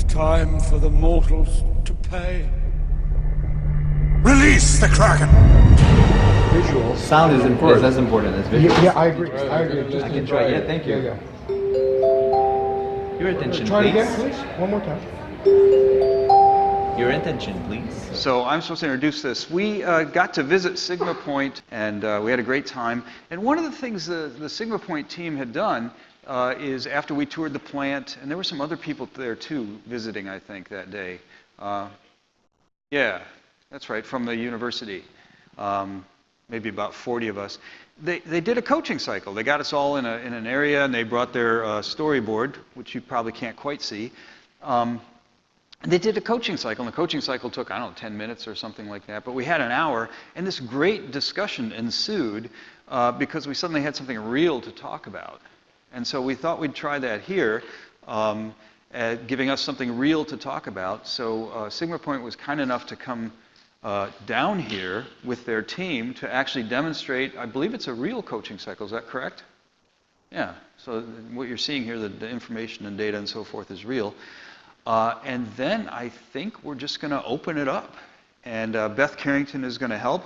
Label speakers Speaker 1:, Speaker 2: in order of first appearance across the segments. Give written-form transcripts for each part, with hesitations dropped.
Speaker 1: time for the mortals to pay.
Speaker 2: Release the Kraken!
Speaker 3: Visuals.
Speaker 4: Sound is as important as visuals.
Speaker 3: Yeah, I agree. I agree. Just
Speaker 4: I can try. Yeah, thank you.
Speaker 3: Yeah.
Speaker 4: Your attention,
Speaker 3: Try it
Speaker 4: please.
Speaker 3: again, please. One more time.
Speaker 4: Your attention, please.
Speaker 5: So I'm supposed to introduce this. We got to visit SigmaPoint, and we had a great time. And one of the things the SigmaPoint team had done is after we toured the plant, and there were some other people there too visiting, I think, that day. Yeah, that's right, from the university. Maybe about 40 of us. They did a coaching cycle. They got us all in an area, and they brought their storyboard, which you probably can't quite see. They did a coaching cycle, and the coaching cycle took, I don't know, 10 minutes or something like that. But we had an hour, and this great discussion ensued because we suddenly had something real to talk about. And so we thought we'd try that here, giving us something real to talk about. So SigmaPoint was kind enough to come down here with their team to actually demonstrate, I believe it's a real coaching cycle, is that correct? Yeah, so what you're seeing here, the information and data and so forth is real. And then I think we're just going to open it up. And Beth Carrington is going to help.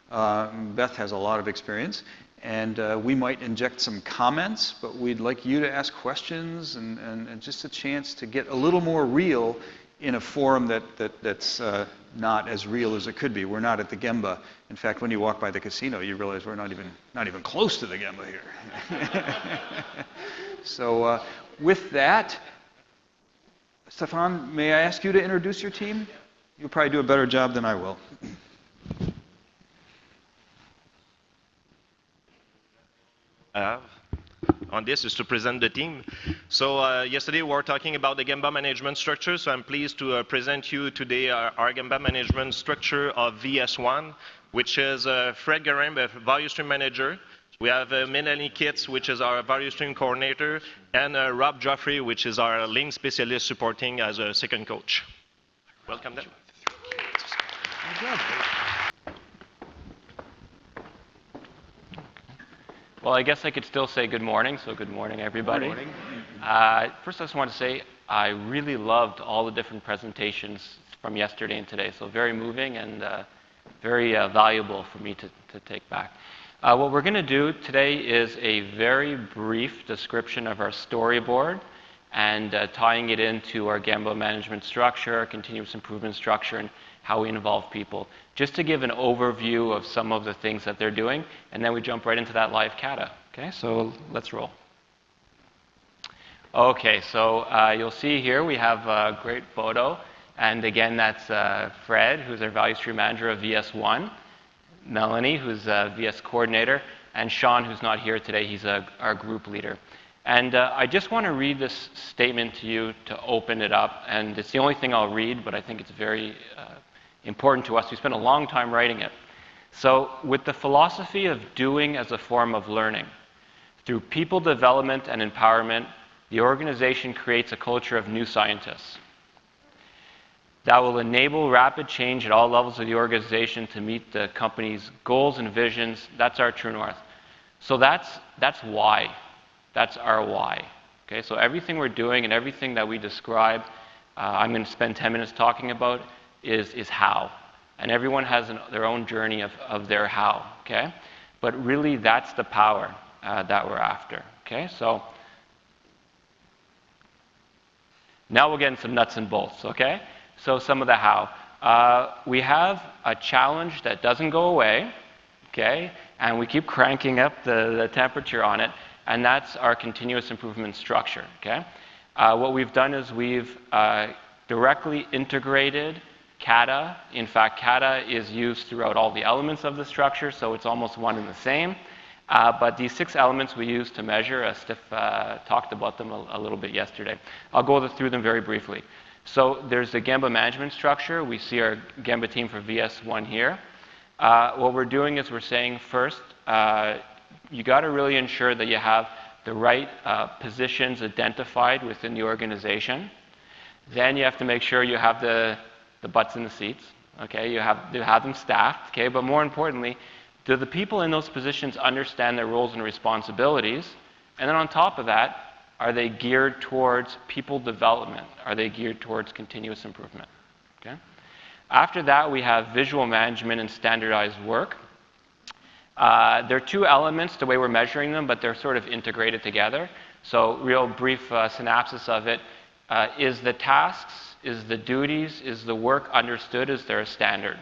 Speaker 5: Beth has a lot of experience. And we might inject some comments, but we'd like you to ask questions and just a chance to get a little more real in a forum that's not as real as it could be. We're not at the Gemba. In fact, when you walk by the casino, you realize we're not even close to the Gemba here. So with that, Stefan, may I ask you to introduce your team? You'll probably do a better job than I will.
Speaker 6: On this is to present the team. So yesterday we were talking about the Gemba management structure, so I'm pleased to present you today our Gemba management structure of VS1, which is Fred Garin, the value stream manager. We have Melanie Kitts, which is our value stream coordinator, and Rob Joffrey, which is our link specialist supporting as a second coach. Welcome them.
Speaker 5: Good job.
Speaker 7: Well, I guess I could still say good morning, so good morning, everybody.
Speaker 5: Good morning.
Speaker 7: First, I just want to say I really loved all the different presentations from yesterday and today, so very moving and very valuable for me to take back. What we're going to do today is a very brief description of our storyboard and tying it into our Gemba management structure, continuous improvement structure, and how we involve people. Just to give an overview of some of the things that they're doing, and then we jump right into that live kata. Okay, so let's roll. Okay, so you'll see here we have a great photo, and again, that's Fred, who's our value stream manager of VS1, Melanie, who's a VS coordinator, and Sean, who's not here today. He's our group leader. And I just want to read this statement to you to open it up, and it's the only thing I'll read, but I think it's very important to us. We spent a long time writing it. So, with the philosophy of doing as a form of learning, through people development and empowerment, the organization creates a culture of new scientists that will enable rapid change at all levels of the organization to meet the company's goals and visions. That's our true north. So that's why. That's our why. Okay, so everything we're doing and everything that we describe, I'm going to spend 10 minutes talking about, is how. And everyone has their own journey of their how. Okay, but really that's the power that we're after. Okay, so now we'll get into some nuts and bolts. Okay. So some of the how. We have a challenge that doesn't go away, okay, and we keep cranking up the temperature on it, and that's our continuous improvement structure, okay. What we've done is we've directly integrated Kata. In fact, Kata is used throughout all the elements of the structure, so it's almost one and the same. But these 6 elements we use to measure, Steph talked about them a little bit yesterday. I'll go through them very briefly. So there's the Gemba management structure. We see our Gemba team for VS1 here. What we're doing is we're saying first, you got to really ensure that you have the right positions identified within the organization. Then you have to make sure you have the butts in the seats. Okay, you have to have them staffed. Okay, but more importantly, do the people in those positions understand their roles and responsibilities? And then on top of that, Are they geared towards people development? Are they geared towards continuous improvement? Okay. After that, we have visual management and standardized work. There are two elements to the way we're measuring them, but they're sort of integrated together. So real brief synopsis of it. Is the tasks, is the duties, is the work understood? Is there a standard?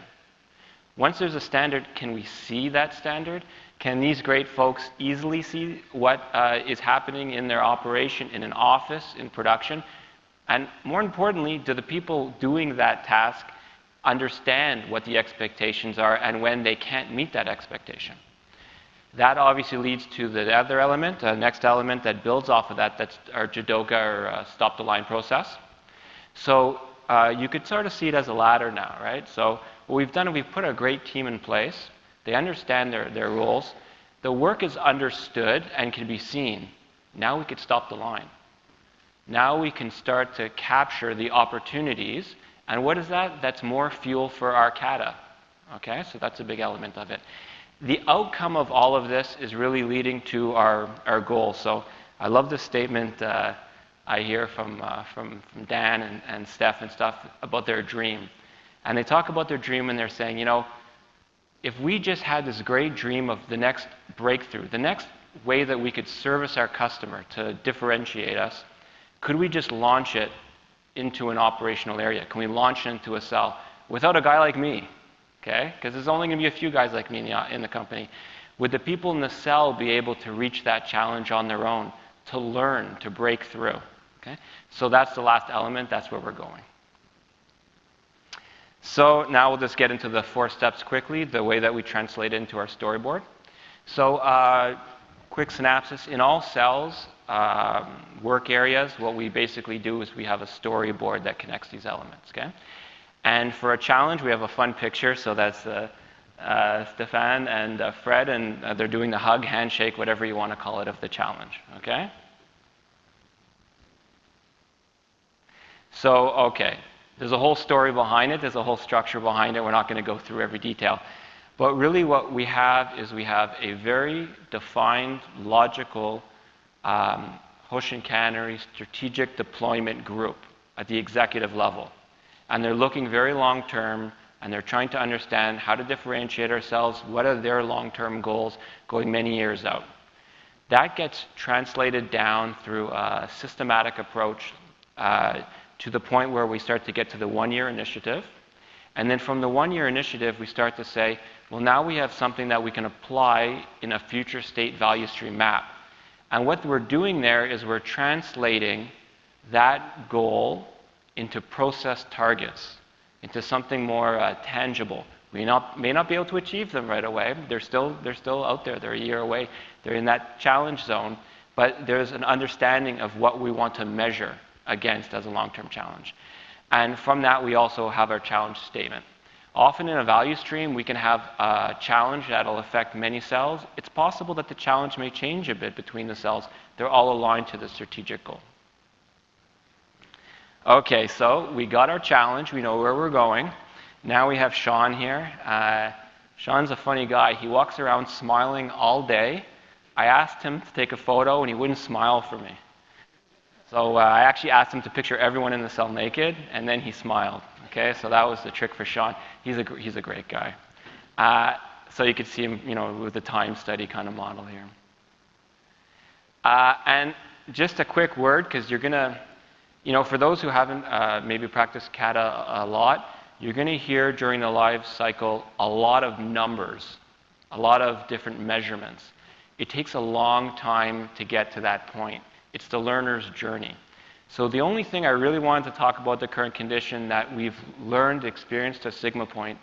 Speaker 7: Once there's a standard, can we see that standard? Can these great folks easily see what is happening in their operation, in an office, in production? And more importantly, do the people doing that task understand what the expectations are and when they can't meet that expectation? That obviously leads to the other element, the next element that builds off of that, that's our Jidoka or stop the line process. So you could sort of see it as a ladder now, right? So what we've done is we've put a great team in place. They understand their roles. The work is understood and can be seen. Now we could stop the line. Now we can start to capture the opportunities. And what is that? That's more fuel for our Kata. Okay, so that's a big element of it. The outcome of all of this is really leading to our goal. So I love this statement I hear from Dan and Steph and stuff about their dream. And they talk about their dream and they're saying, you know, if we just had this great dream of the next breakthrough, the next way that we could service our customer to differentiate us, could we just launch it into an operational area? Can we launch it into a cell without a guy like me? Okay? Because there's only going to be a few guys like me in the company. Would the people in the cell be able to reach that challenge on their own, to learn, to break through? Okay? So that's the last element. That's where we're going. So now we'll just get into the 4 steps quickly, the way that we translate it into our storyboard. So quick synopsis. In all cells, work areas, what we basically do is we have a storyboard that connects these elements. Okay? And for a challenge, we have a fun picture. So that's Stefan and Fred, and they're doing the hug, handshake, whatever you want to call it, of the challenge. Okay? So, okay. There's a whole story behind it. There's a whole structure behind it. We're not going to go through every detail. But really what we have is we have a very defined, logical, Hoshinkanri strategic deployment group at the executive level. And they're looking very long-term, and they're trying to understand how to differentiate ourselves, what are their long-term goals going many years out. That gets translated down through a systematic approach to the point where we start to get to the 1-year initiative. And then from the 1-year initiative, we start to say, well, now we have something that we can apply in a future state value stream map. And what we're doing there is we're translating that goal into process targets, into something more tangible. We may not be able to achieve them right away. They're still out there. They're a year away. They're in that challenge zone. But there's an understanding of what we want to measure against as a long-term challenge. And from that, we also have our challenge statement. Often in a value stream, we can have a challenge that will affect many cells. It's possible that the challenge may change a bit between the cells. They're all aligned to the strategic goal. Okay, so we got our challenge. We know where we're going. Now we have Sean here. Sean's a funny guy. He walks around smiling all day. I asked him to take a photo, and he wouldn't smile for me. So I actually asked him to picture everyone in the cell naked, and then he smiled. Okay, so that was the trick for Sean. He's a great guy. So you could see him, you know, with the time study kind of model here. And just a quick word, because you're gonna, you know, for those who haven't maybe practiced Kata a lot, you're gonna hear during the live cycle a lot of numbers, a lot of different measurements. It takes a long time to get to that point. It's the learner's journey. So the only thing I really wanted to talk about the current condition that we've learned, experienced at SigmaPoint,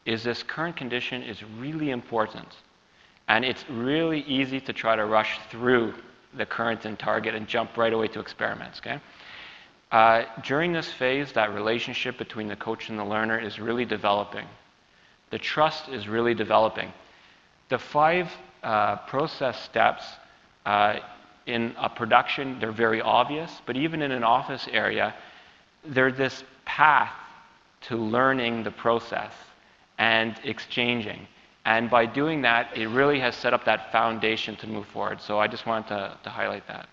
Speaker 7: is this current condition is really important. And it's really easy to try to rush through the current and target and jump right away to experiments, okay? During this phase, that relationship between the coach and the learner is really developing. The trust is really developing. The 5 process steps in a production, they're very obvious, but even in an office area, they're this path to learning the process and exchanging. And by doing that, it really has set up that foundation to move forward. So I just wanted to highlight that.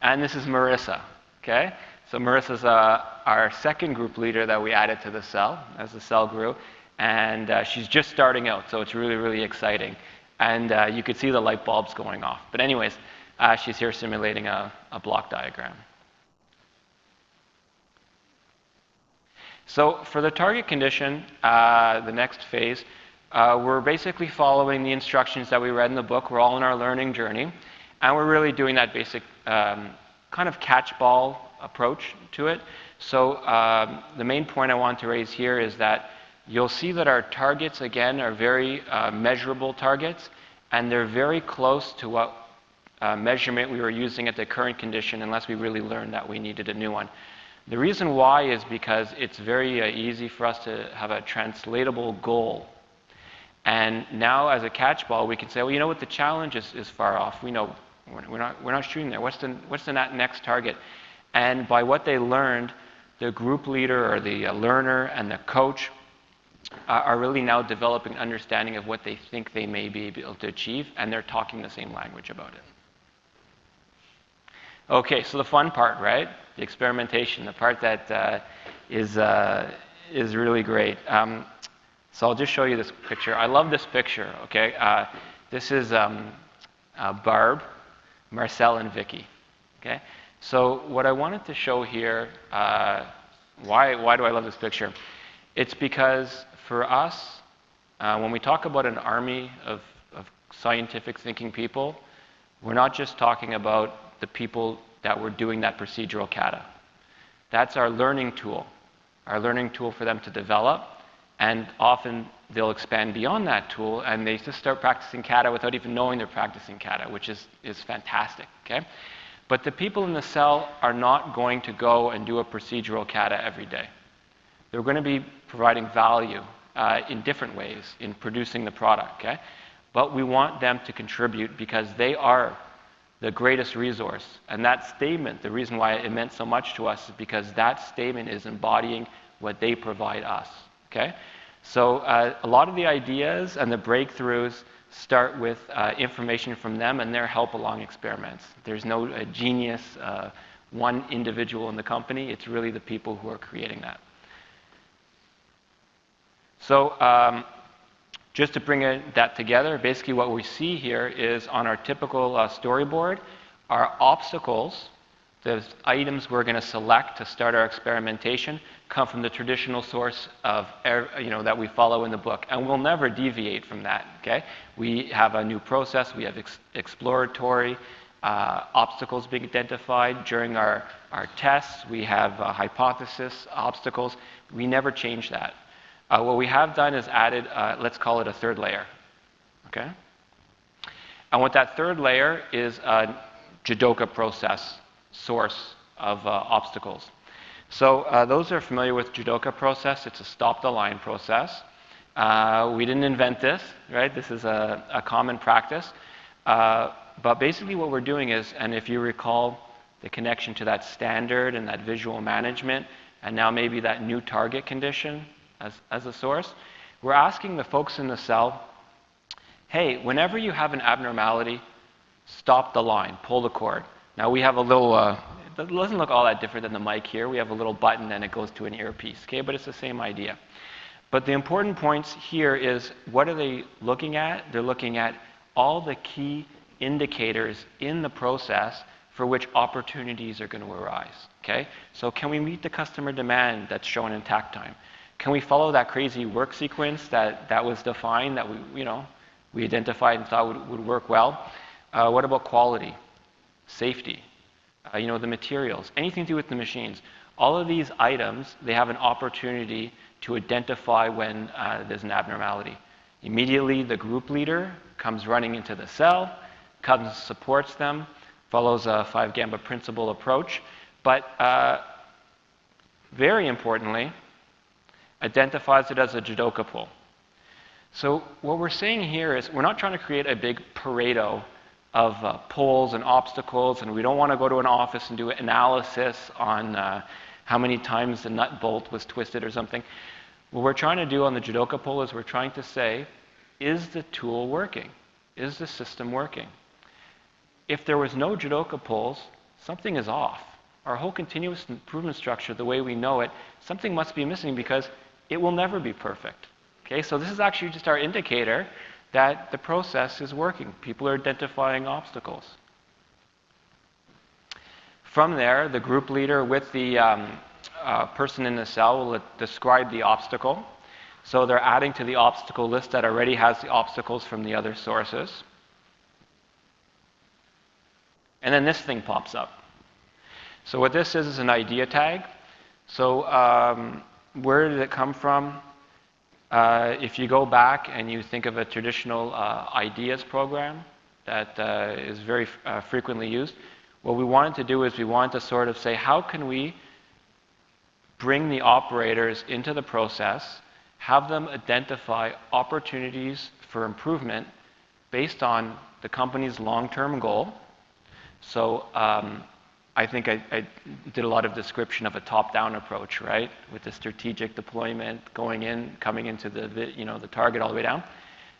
Speaker 7: And this is Marissa, okay? So Marissa's our second group leader that we added to the cell as the cell grew. And she's just starting out, so it's really, really exciting. And you could see the light bulbs going off. But anyways, she's here simulating a block diagram. So for the target condition, the next phase, we're basically following the instructions that we read in the book. We're all in our learning journey. And we're really doing that basic kind of catch-ball approach to it. So the main point I want to raise here is that you'll see that our targets, again, are very measurable targets, and they're very close to what measurement we were using at the current condition, unless we really learned that we needed a new one. The reason why is because it's very easy for us to have a translatable goal. And now, as a catch-ball, we can say, well, you know what, the challenge is far off. We know we're not shooting there. What's the next target? And by what they learned, the group leader or the learner and the coach are really now developing an understanding of what they think they may be able to achieve, and they're talking the same language about it. Okay, so the fun part, right? The experimentation, the part that is really great. So I'll just show you this picture. I love this picture, okay? This is Barb, Marcel, and Vicky, okay? So what I wanted to show here, why do I love this picture? It's because for us, when we talk about an army of scientific thinking people, we're not just talking about the people that were doing that procedural kata. That's our learning tool for them to develop, and often they'll expand beyond that tool and they just start practicing kata without even knowing they're practicing kata, which is fantastic, okay? But the people in the cell are not going to go and do a procedural kata every day. They're going to be providing value in different ways in producing the product, okay? But we want them to contribute because they are the greatest resource. And that statement, the reason why it meant so much to us is because that statement is embodying what they provide us, okay? So a lot of the ideas and the breakthroughs start with information from them and their help along experiments. There's no genius, one individual in the company. It's really the people who are creating that. So just to bring that together, basically what we see here is on our typical storyboard, our obstacles, the items we're going to select to start our experimentation, come from the traditional source of, that we follow in the book. And we'll never deviate from that, okay? We have a new process. We have exploratory obstacles being identified during our tests. We have hypothesis obstacles. We never change that. What we have done is added, let's call it a third layer, okay? And what that third layer is a judoka process source of obstacles. So those who are familiar with judoka process, it's a stop the line process. We didn't invent this, right? This is a common practice. But basically what we're doing is, and if you recall the connection to that standard and that visual management, and now maybe that new target condition as a source, we're asking the folks in the cell, hey, whenever you have an abnormality, stop the line, pull the cord. Now we have a little, it doesn't look all that different than the mic here. We have a little button and it goes to an earpiece, okay? But it's the same idea. But the important points here is, what are they looking at? They're looking at all the key indicators in the process for which opportunities are going to arise, okay? So can we meet the customer demand that's shown in takt time? Can we follow that crazy work sequence that was defined, that we identified and thought would work well? What about quality, safety, the materials, anything to do with the machines? All of these items, they have an opportunity to identify when there's an abnormality. Immediately, the group leader comes running into the cell, comes, supports them, follows a 5-Gamba principle approach, but very importantly, identifies it as a judoka pull. So what we're saying here is we're not trying to create a big Pareto of pulls and obstacles, and we don't want to go to an office and do an analysis on how many times the nut bolt was twisted or something. What we're trying to do on the judoka pull is we're trying to say, is the tool working? Is the system working? If there was no judoka pulls, something is off. Our whole continuous improvement structure, the way we know it, something must be missing because it will never be perfect. Okay, so this is actually just our indicator that the process is working. People are identifying obstacles. From there, the group leader with the person in the cell will describe the obstacle. So they're adding to the obstacle list that already has the obstacles from the other sources. And then this thing pops up. So what this is an idea tag. So where did it come from? If you go back and you think of a traditional ideas program that is very frequently used, what we wanted to do is we wanted to sort of say, how can we bring the operators into the process, have them identify opportunities for improvement based on the company's long-term goal. So I think I did a lot of description of a top-down approach, right? With the strategic deployment going in, coming into the target all the way down.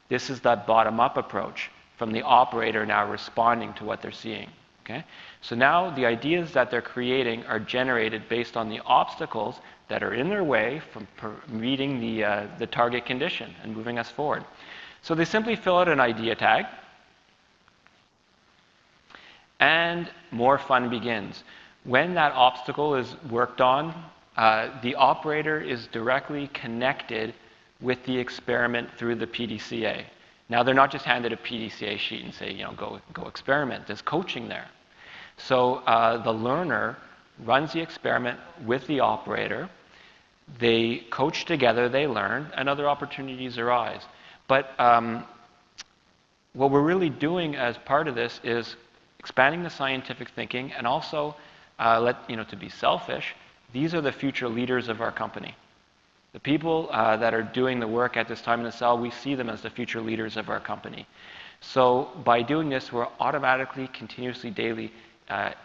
Speaker 7: This is that bottom-up approach from the operator now responding to what they're seeing. Okay? So now the ideas that they're creating are generated based on the obstacles that are in their way from meeting the target condition and moving us forward. So they simply fill out an idea tag, and more fun begins. When that obstacle is worked on, the operator is directly connected with the experiment through the PDCA. Now they're not just handed a PDCA sheet and say, go experiment. There's coaching there. So the learner runs the experiment with the operator. They coach together, they learn, and other opportunities arise. But what we're really doing as part of this is expanding the scientific thinking, and also, to be selfish, these are the future leaders of our company. The people that are doing the work at this time in the cell, we see them as the future leaders of our company. So by doing this, we're automatically, continuously, daily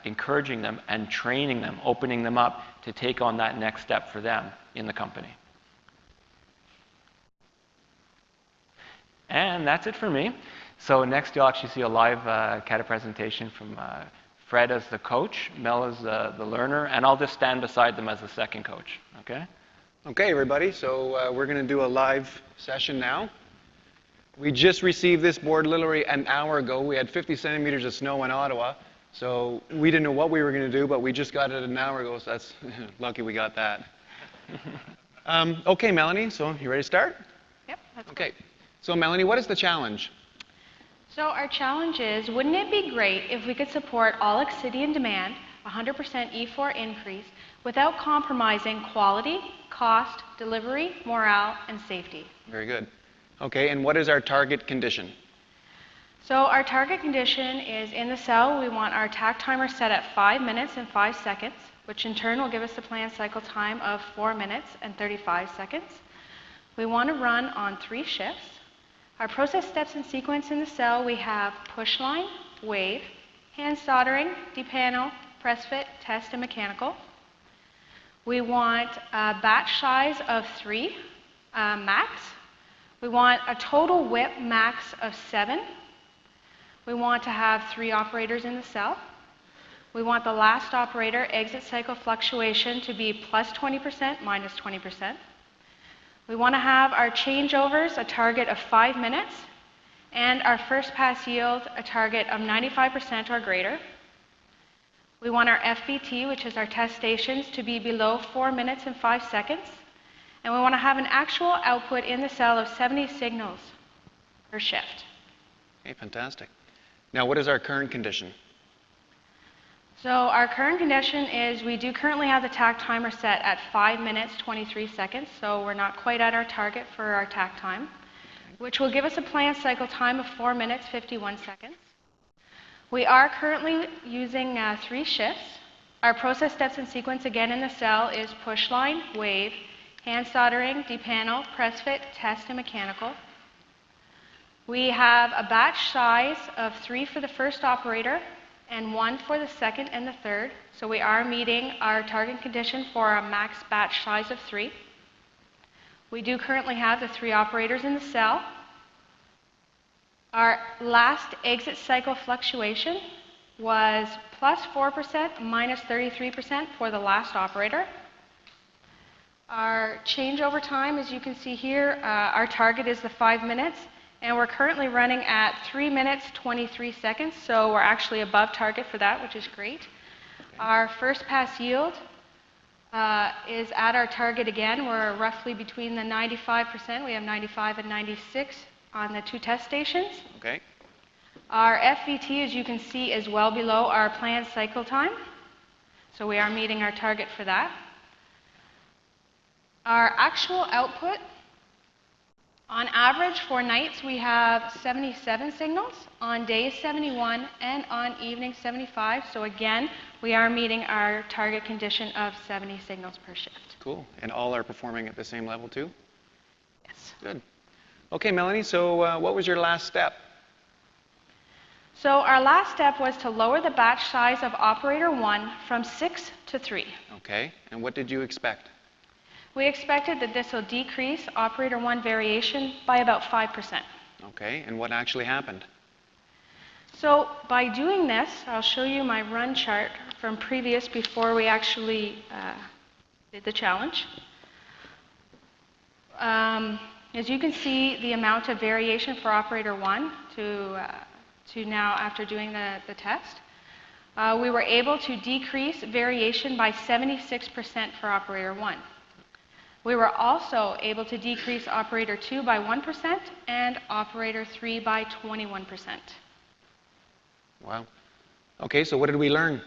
Speaker 7: encouraging them and training them, opening them up to take on that next step for them in the company. And that's it for me. So next you'll actually see a live Kata presentation from Fred as the coach, Mel as the learner, and I'll just stand beside them as the second coach. Okay?
Speaker 2: Okay, everybody. So we're going to do a live session now. We just received this board literally an hour ago. We had 50 centimeters of snow in Ottawa. So we didn't know what we were going to do, but we just got it an hour ago, so that's lucky we got that. Okay, Melanie, so you ready to start?
Speaker 8: Yep, that's
Speaker 2: okay.
Speaker 8: Good.
Speaker 2: So Melanie, what is the challenge?
Speaker 8: So our challenge is, wouldn't it be great if we could support all Excidian demand, 100% E4 increase, without compromising quality, cost, delivery, morale, and safety?
Speaker 2: Very good. Okay, and what is our target condition?
Speaker 8: So our target condition is in the cell, we want our attack timer set at 5 minutes and 5 seconds, which in turn will give us a planned cycle time of 4 minutes and 35 seconds. We want to run on 3 shifts. Our process steps and sequence in the cell, we have push line, wave, hand soldering, depanel, press fit, test, and mechanical. We want a batch size of 3 max. We want a total whip max of 7. We want to have 3 operators in the cell. We want the last operator exit cycle fluctuation to be plus 20%, minus 20%. We want to have our changeovers a target of 5 minutes, and our first pass yield a target of 95% or greater. We want our FBT, which is our test stations, to be below 4 minutes and 5 seconds. And we want to have an actual output in the cell of 70 signals per shift.
Speaker 2: Okay, fantastic. Now, what is our current condition?
Speaker 8: So our current condition is we do currently have the attack timer set at 5 minutes, 23 seconds, so we're not quite at our target for our attack time, which will give us a planned cycle time of 4 minutes, 51 seconds. We are currently using 3 shifts. Our process steps and sequence again in the cell is push line, wave, hand soldering, depanel, press fit, test, and mechanical. We have a batch size of 3 for the first operator and 1 for the second and the third. So we are meeting our target condition for a max batch size of 3. We do currently have the 3 operators in the cell. Our last exit cycle fluctuation was plus 4%, minus 33% for the last operator. Our changeover time, as you can see here, our target is the 5 minutes, and we're currently running at 3 minutes, 23 seconds, so we're actually above target for that, which is great. Our first pass yield is at our target again. We're roughly between the 95%, we have 95 and 96 on the 2 test stations.
Speaker 2: Okay.
Speaker 8: Our FVT, as you can see, is well below our planned cycle time, so we are meeting our target for that. Our actual output, on average for nights we have 77 signals, on days 71, and on evenings 75. So again, we are meeting our target condition of 70 signals per shift.
Speaker 2: Cool. And all are performing at the same level too?
Speaker 8: Yes.
Speaker 2: Good. Okay, Melanie, so what was your last step?
Speaker 8: So our last step was to lower the batch size of operator 1 from 6 to 3.
Speaker 2: Okay. And what did you expect?
Speaker 8: We expected that this will decrease operator 1 variation by about 5%.
Speaker 2: Okay. And what actually happened?
Speaker 8: So by doing this, I'll show you my run chart from previous before we actually did the challenge. As you can see, the amount of variation for operator 1 to now after doing the test, we were able to decrease variation by 76% for operator 1. We were also able to decrease operator 2 by 1% and operator 3 by 21%.
Speaker 2: Wow. Okay, so what did we learn?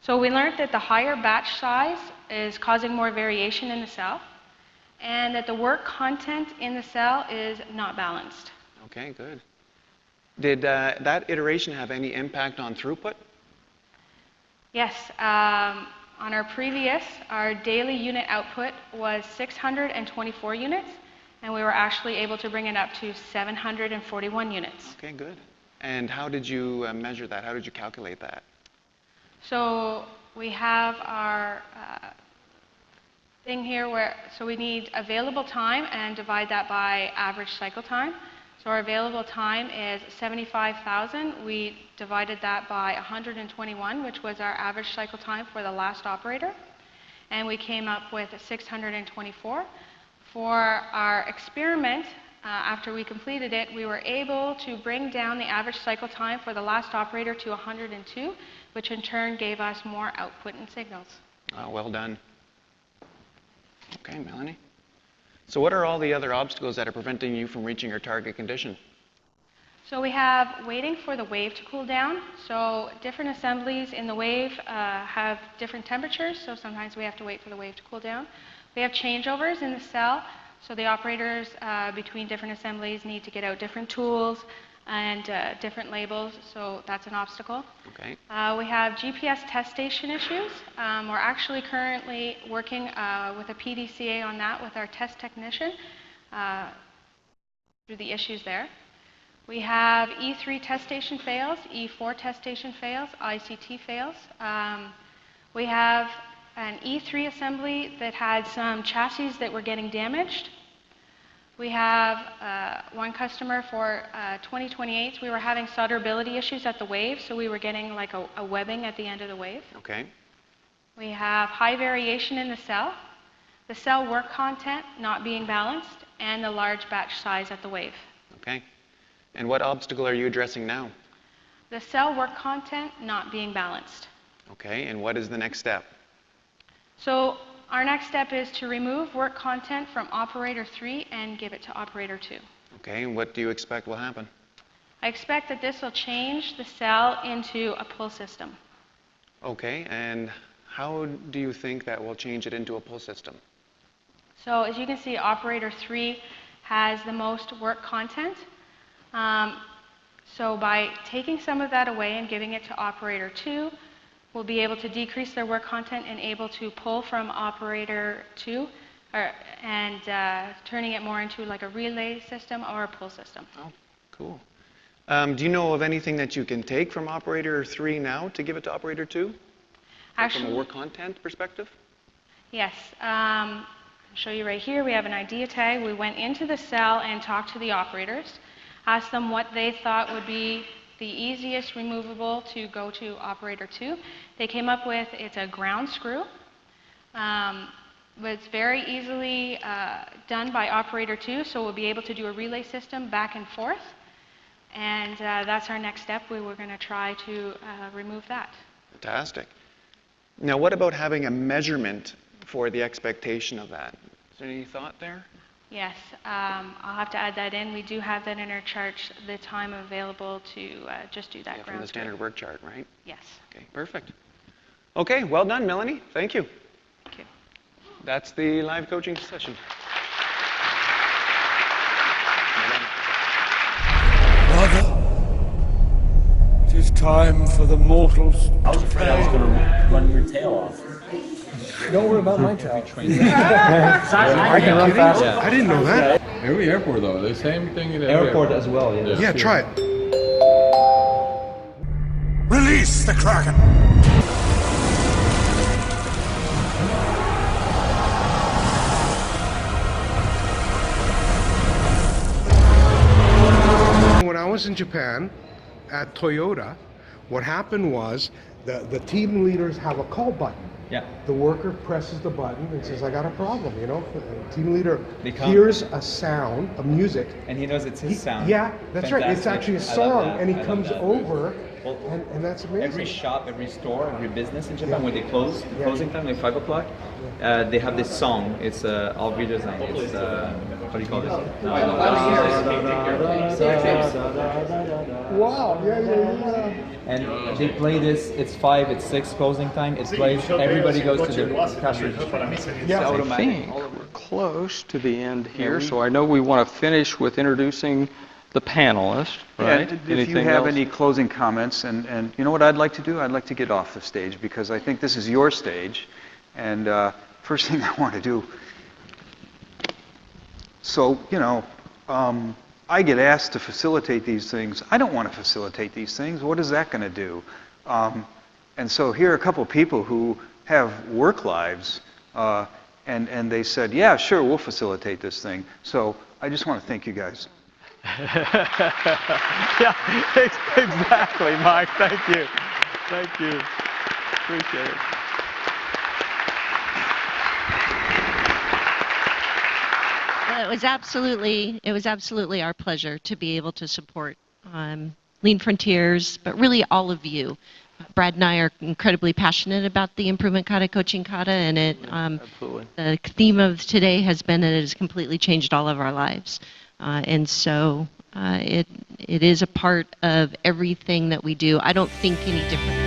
Speaker 8: So we learned that the higher batch size is causing more variation in the cell, and that the work content in the cell is not balanced.
Speaker 2: Okay, good. Did that iteration have any impact on throughput?
Speaker 8: Yes. On our previous, our daily unit output was 624 units, and we were actually able to bring it up to 741 units.
Speaker 2: Okay, good. And how did you measure that? How did you calculate that?
Speaker 8: So we have our thing here where, so we need available time and divide that by average cycle time. So our available time is 75,000. We divided that by 121, which was our average cycle time for the last operator. And we came up with 624. For our experiment, after we completed it, we were able to bring down the average cycle time for the last operator to 102, which in turn gave us more output and signals.
Speaker 2: Well done. Okay, Melanie. So what are all the other obstacles that are preventing you from reaching your target condition?
Speaker 8: So we have waiting for the wave to cool down. So different assemblies in the wave have different temperatures, so sometimes we have to wait for the wave to cool down. We have changeovers in the cell, so the operators between different assemblies need to get out different tools and different labels, so that's an obstacle.
Speaker 2: Okay.
Speaker 8: We have GPS test station issues. We're actually currently working with a PDCA on that with our test technician through the issues there. We have E3 test station fails, E4 test station fails, ICT fails. We have an E3 assembly that had some chassis that were getting damaged. We have one customer for 2028s. We were having solderability issues at the wave, so we were getting like a webbing at the end of the wave.
Speaker 2: Okay.
Speaker 8: We have high variation in the cell work content not being balanced, and the large batch size at the wave.
Speaker 2: Okay. And what obstacle are you addressing now?
Speaker 8: The cell work content not being balanced.
Speaker 2: Okay. And what is the next step?
Speaker 8: So our next step is to remove work content from operator 3 and give it to operator 2.
Speaker 2: Okay. And what do you expect will happen?
Speaker 8: I expect that this will change the cell into a pull system.
Speaker 2: Okay. And how do you think that will change it into a pull system?
Speaker 8: So as you can see, operator 3 has the most work content. So by taking some of that away and giving it to operator 2, we'll be able to decrease their work content and able to pull from operator 2 and turning it more into like a relay system or a pull system.
Speaker 2: Oh, cool. Do you know of anything that you can take from operator 3 now to give it to operator 2?
Speaker 8: Actually,
Speaker 2: from a work content perspective?
Speaker 8: Yes. I'll show you right here. We have an idea tag. We went into the cell and talked to the operators, asked them what they thought would be the easiest removable to go to operator 2. They came up with, it's a ground screw. But it's very easily done by operator 2, so we'll be able to do a relay system back and forth. And that's our next step. We were going to try to remove that.
Speaker 2: Fantastic. Now, what about having a measurement for the expectation of that? Is there any thought there?
Speaker 8: Yes, I'll have to add that in. We do have that in our chart, the time available to just do that ground
Speaker 2: From the
Speaker 8: screw.
Speaker 2: standard work chart, right?
Speaker 8: Yes.
Speaker 2: Okay, perfect. Okay, well done, Melanie. Thank you.
Speaker 8: Thank you.
Speaker 2: That's the live coaching session.
Speaker 1: Rother, it is time for the mortals to pay.
Speaker 4: Run your tail off.
Speaker 3: Don't worry about my tail.
Speaker 9: I can run fast.
Speaker 4: Yeah.
Speaker 3: I didn't know that.
Speaker 9: Every airport though, the same thing at every
Speaker 4: Airport as well, yeah.
Speaker 3: Yeah, try it.
Speaker 1: Release the Kraken!
Speaker 3: When I was in Japan at Toyota, what happened was the team leaders have a call button.
Speaker 4: Yeah.
Speaker 3: The worker presses the button and says, I got a problem, you know. The team leader
Speaker 4: They come.
Speaker 3: hears a sound, a music.
Speaker 4: And he knows it's his sound.
Speaker 3: Yeah, that's right. It's
Speaker 4: Fantastic.
Speaker 3: actually a
Speaker 4: I love
Speaker 3: song,
Speaker 4: that.
Speaker 3: and he
Speaker 4: I love
Speaker 3: comes
Speaker 4: that.
Speaker 3: over,
Speaker 4: Well,
Speaker 3: and that's amazing.
Speaker 4: Every shop, every store, every business in Japan,
Speaker 3: Yeah.
Speaker 4: when they close, the
Speaker 3: Yeah.
Speaker 4: closing time, like 5 o'clock, they have this song. It's all redesigned. It's, what do you call this?
Speaker 3: Wow, yeah.
Speaker 4: And they play this, it's 5, it's 6 closing time, it plays, everybody goes to the cash register.
Speaker 3: Yeah.
Speaker 4: Automatic.
Speaker 10: think we're close to the end here, so I know we want to finish with introducing the panelists, right?
Speaker 5: And if you have any closing comments, and you know what I'd like to do? I'd like to get off the stage because I think this is your stage. And first thing I want to do, so, you know, I get asked to facilitate these things. I don't want to facilitate these things. What is that going to do? And so here are a couple people who have work lives, and they said, yeah, sure, we'll facilitate this thing. So I just want to thank you guys.
Speaker 10: Yeah, exactly, Mike. Thank you. Thank you. Appreciate it.
Speaker 11: Well, it was absolutely our pleasure to be able to support Lean Frontiers, but really all of you. Brad and I are incredibly passionate about the Improvement Kata Coaching Kata, and
Speaker 10: Absolutely.
Speaker 11: the theme of today has been that it has completely changed all of our lives. And so it is a part of everything that we do. I don't think any differently.